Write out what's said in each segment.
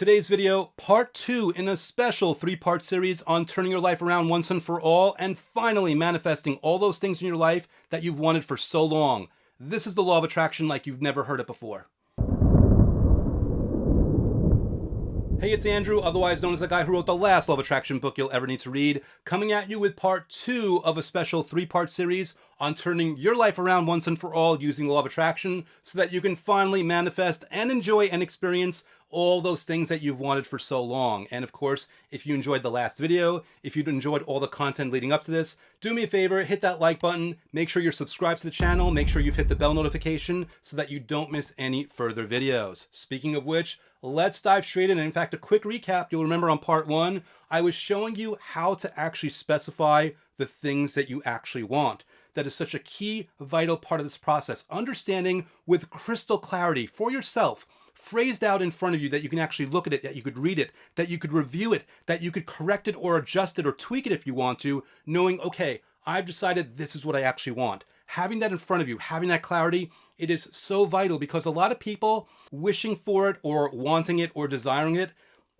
Today's video, part 2 in a special 3-part series on turning your life around once and for all and finally manifesting all those things in your life that you've wanted for so long. This is the law of attraction like you've never heard it before. Hey, it's Andrew, otherwise known as the guy who wrote the last law of attraction book you'll ever need to read, coming at you with part 2 of a special 3-part series on turning your life around once and for all using the law of attraction so that you can finally manifest and enjoy and experience all those things that you've wanted for so long. And of course, if you enjoyed the last video, if you enjoyed all the content leading up to this, do me a favor, hit that like button, make sure you're subscribed to the channel, make sure you've hit the bell notification so that you don't miss any further videos. Speaking of which, let's dive straight in. In fact, a quick recap, you'll remember on part 1, I was showing you how to actually specify the things that you actually want. That is such a key, vital part of this process. Understanding with crystal clarity for yourself, phrased out in front of you, that you can actually look at it, that you could read it, that you could review it, that you could correct it or adjust it or tweak it if you want to, knowing, okay, I've decided this is what I actually want. Having that in front of you, having that clarity, it is so vital because a lot of people wishing for it or wanting it or desiring it,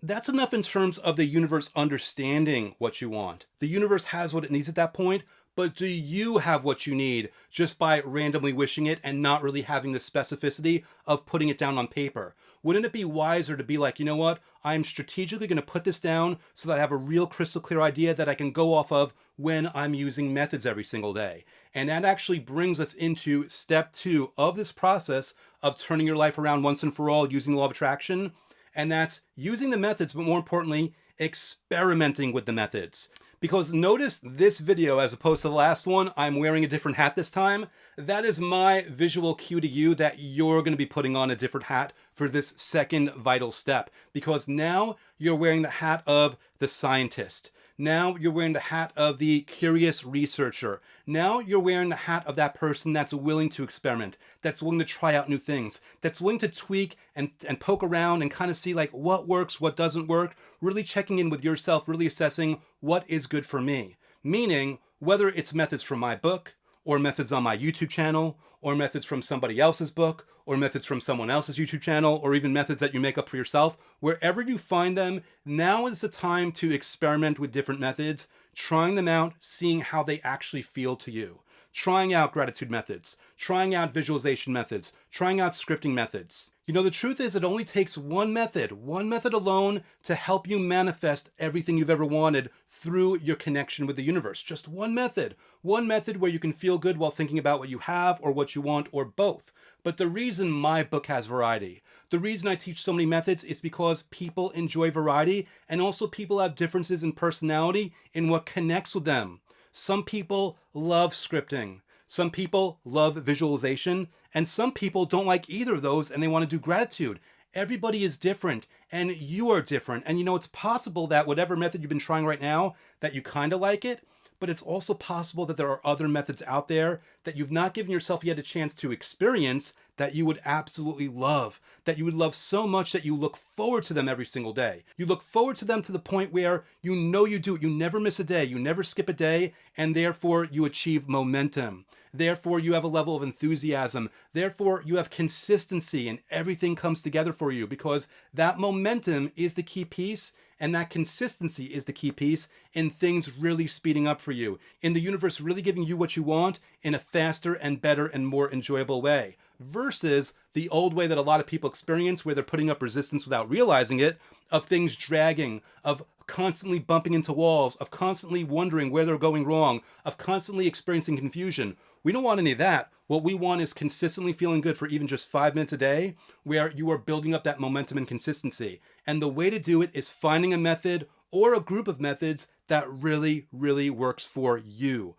that's enough in terms of the universe understanding what you want. The universe has what it needs at that point, but do you have what you need just by randomly wishing it and not really having the specificity of putting it down on paper? Wouldn't it be wiser to be like, you know what, I'm strategically going to put this down so that I have a real crystal clear idea that I can go off of when I'm using methods every single day? And that actually brings us into step 2 of this process of turning your life around once and for all using the law of attraction. And that's using the methods, but more importantly, experimenting with the methods. Because notice this video, as opposed to the last one, I'm wearing a different hat this time. That is my visual cue to you that you're going to be putting on a different hat for this second vital step. Because now you're wearing the hat of the scientist. Now you're wearing the hat of the curious researcher. Now you're wearing the hat of that person that's willing to experiment, that's willing to try out new things, that's willing to tweak and poke around and kind of see like what works, what doesn't work, really checking in with yourself, really assessing what is good for me. Meaning, whether it's methods from my book, or methods on my YouTube channel, or methods from somebody else's book, or methods from someone else's YouTube channel, or even methods that you make up for yourself, wherever you find them, now is the time to experiment with different methods, trying them out, seeing how they actually feel to you. Trying out gratitude methods, trying out visualization methods, trying out scripting methods. You know, the truth is it only takes one method alone to help you manifest everything you've ever wanted through your connection with the universe. Just one method where you can feel good while thinking about what you have or what you want or both. But the reason my book has variety, the reason I teach so many methods is because people enjoy variety and also people have differences in personality in what connects with them. Some people love scripting, some people love visualization, and some people don't like either of those and they want to do gratitude. Everybody is different and you are different. And you know, it's possible that whatever method you've been trying right now, that you kind of like it, but it's also possible that there are other methods out there that you've not given yourself yet a chance to experience that you would absolutely love, that you would love so much that you look forward to them every single day. You look forward to them to the point where you know you do it. You never miss a day, you never skip a day, and therefore you achieve momentum. Therefore, you have a level of enthusiasm. Therefore, you have consistency and everything comes together for you because that momentum is the key piece and that consistency is the key piece in things really speeding up for you, in the universe really giving you what you want in a faster and better and more enjoyable way versus the old way that a lot of people experience where they're putting up resistance without realizing it, of things dragging, of constantly bumping into walls, of constantly wondering where they're going wrong, of constantly experiencing confusion. We don't want any of that. What we want is consistently feeling good for even just 5 minutes a day where you are building up that momentum and consistency. And the way to do it is finding a method or a group of methods that really, really works for you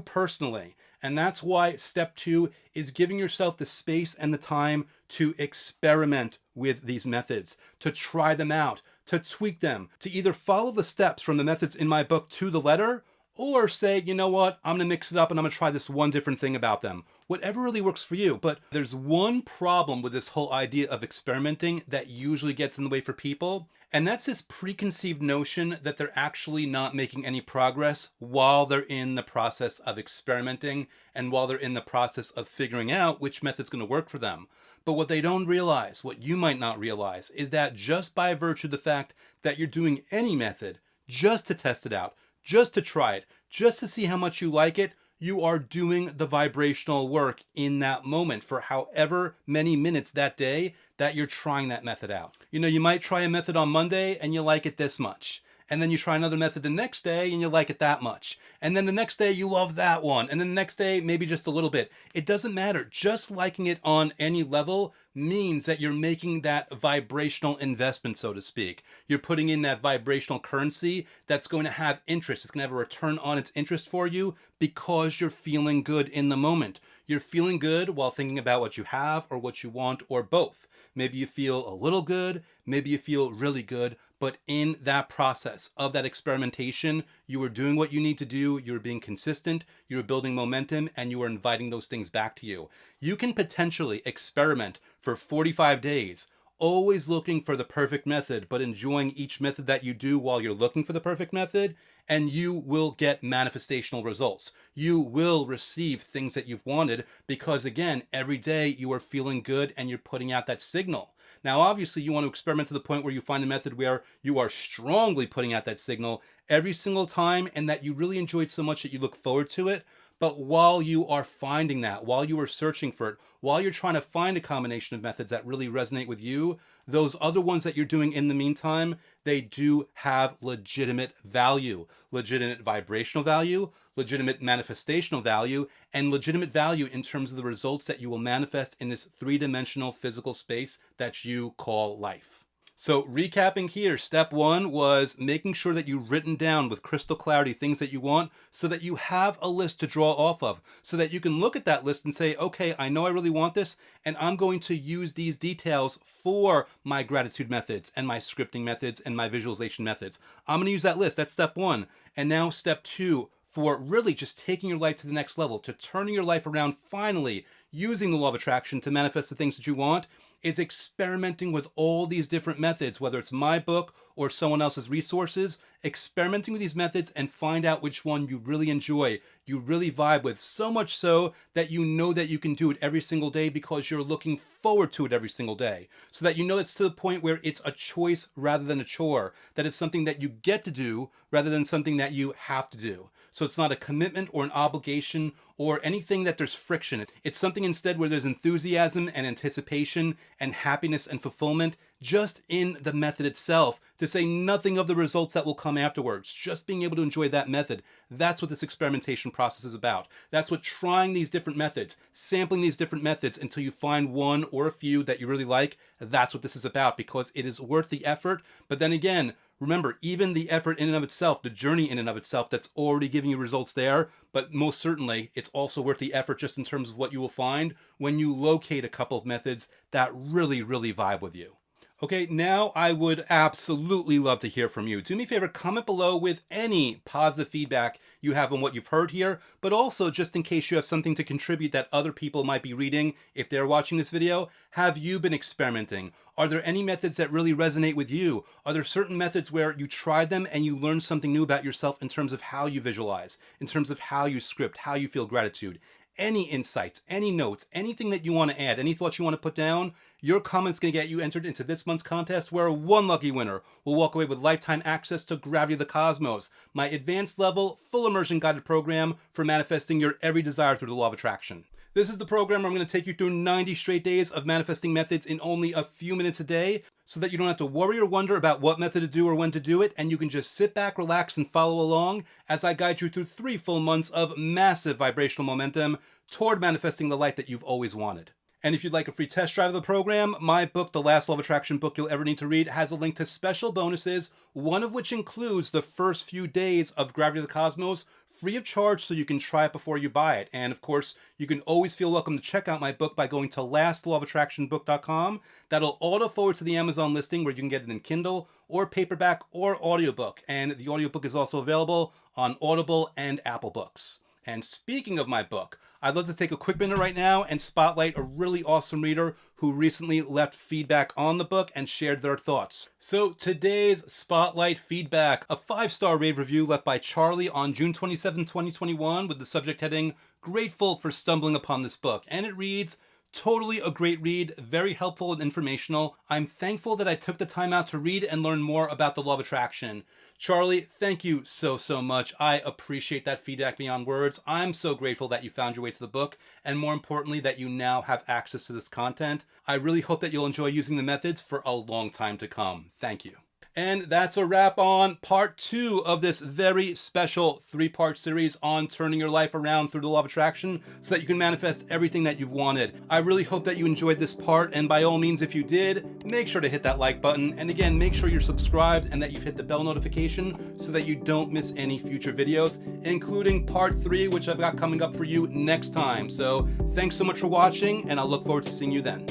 personally. And that's why step 2 is giving yourself the space and the time to experiment with these methods, to try them out, to tweak them, to either follow the steps from the methods in my book to the letter, or say, you know what, I'm gonna mix it up and I'm gonna try this one different thing about them. Whatever really works for you. But there's one problem with this whole idea of experimenting that usually gets in the way for people, and that's this preconceived notion that they're actually not making any progress while they're in the process of experimenting and while they're in the process of figuring out which method's gonna work for them. But what they don't realize, what you might not realize, is that just by virtue of the fact that you're doing any method just to test it out, just to try it, just to see how much you like it, you are doing the vibrational work in that moment for however many minutes that day that you're trying that method out. You know, you might try a method on Monday and you like it this much. And then you try another method the next day and you like it that much. And then the next day you love that one. And then the next day, maybe just a little bit. It doesn't matter. Just liking it on any level means that you're making that vibrational investment, so to speak. You're putting in that vibrational currency that's going to have interest. It's going to have a return on its interest for you because you're feeling good in the moment. You're feeling good while thinking about what you have or what you want or both. Maybe you feel a little good, maybe you feel really good, but in that process of that experimentation, you are doing what you need to do, you're being consistent, you're building momentum, and you are inviting those things back to you. You can potentially experiment for 45 days, always looking for the perfect method, but enjoying each method that you do while you're looking for the perfect method, and you will get manifestational results. You will receive things that you've wanted because, again, every day you are feeling good and you're putting out that signal. Now, obviously, you want to experiment to the point where you find a method where you are strongly putting out that signal every single time and that you really enjoyed so much that you look forward to it. But while you are finding that, while you are searching for it, while you're trying to find a combination of methods that really resonate with you, those other ones that you're doing in the meantime, they do have legitimate value, legitimate vibrational value, legitimate manifestational value, and legitimate value in terms of the results that you will manifest in this three-dimensional physical space that you call life. So recapping here, step one was making sure that you've written down with crystal clarity things that you want so that you have a list to draw off of, so that you can look at that list and say, okay, I know I really want this, and I'm going to use these details for my gratitude methods and my scripting methods and my visualization methods. I'm going to use that list. That's step one. And now step two, for really just taking your life to the next level, to turning your life around finally, using the law of attraction to manifest the things that you want, is experimenting with all these different methods, whether it's my book or someone else's resources, experimenting with these methods and find out which one you really enjoy, you really vibe with, so much so that you know that you can do it every single day because you're looking forward to it every single day. So that you know it's to the point where it's a choice rather than a chore, that it's something that you get to do rather than something that you have to do. So it's not a commitment or an obligation or anything that there's friction. It's something instead where there's enthusiasm and anticipation and happiness and fulfillment just in the method itself, to say nothing of the results that will come afterwards. Just being able to enjoy that method. That's what this experimentation process is about. That's what trying these different methods, sampling these different methods until you find one or a few that you really like, that's what this is about, because it is worth the effort. But then again, remember, even the effort in and of itself, the journey in and of itself, that's already giving you results there, but most certainly it's also worth the effort just in terms of what you will find when you locate a couple of methods that really, really vibe with you. Okay, now I would absolutely love to hear from you. Do me a favor, comment below with any positive feedback you have on what you've heard here, but also just in case you have something to contribute that other people might be reading if they're watching this video. Have you been experimenting? Are there any methods that really resonate with you? Are there certain methods where you tried them and you learned something new about yourself in terms of how you visualize, in terms of how you script, how you feel gratitude? Any insights, any notes, anything that you want to add, any thoughts you want to put down, your comment's going to get you entered into this month's contest where one lucky winner will walk away with lifetime access to Gravity of the Cosmos, my advanced level, full immersion guided program for manifesting your every desire through the law of attraction. This is the program where I'm going to take you through 90 straight days of manifesting methods in only a few minutes a day, so that you don't have to worry or wonder about what method to do or when to do it, and you can just sit back, relax, and follow along as I guide you through 3 full months of massive vibrational momentum toward manifesting the life that you've always wanted. And if you'd like a free test drive of the program, my book, The Last Law of Attraction book you'll ever need to read, has a link to special bonuses, one of which includes the first few days of Gravity of the Cosmos, free of charge, so you can try it before you buy it. And of course, you can always feel welcome to check out my book by going to lastlawofattractionbook.com. That'll auto forward to the Amazon listing where you can get it in Kindle or paperback or audiobook. And the audiobook is also available on Audible and Apple Books. And speaking of my book, I'd love to take a quick minute right now and spotlight a really awesome reader who recently left feedback on the book and shared their thoughts. So today's spotlight feedback, a 5-star rave review left by Charlie on June 27, 2021 with the subject heading, "Grateful for stumbling upon this book." And it reads, Totally a great read, very helpful and informational. I'm thankful that I took the time out to read and learn more about the law of attraction. Charlie, thank you so much. I appreciate that feedback beyond words. I'm so grateful that you found your way to the book, and more importantly, that you now have access to this content. I really hope that you'll enjoy using the methods for a long time to come. Thank you. And that's a wrap on part 2 of this very special 3-part series on turning your life around through the law of attraction so that you can manifest everything that you've wanted. I really hope that you enjoyed this part, and by all means, if you did, make sure to hit that like button. And again, make sure you're subscribed and that you've hit the bell notification so that you don't miss any future videos, including part 3, which I've got coming up for you next time. So thanks so much for watching, and I'll look forward to seeing you then.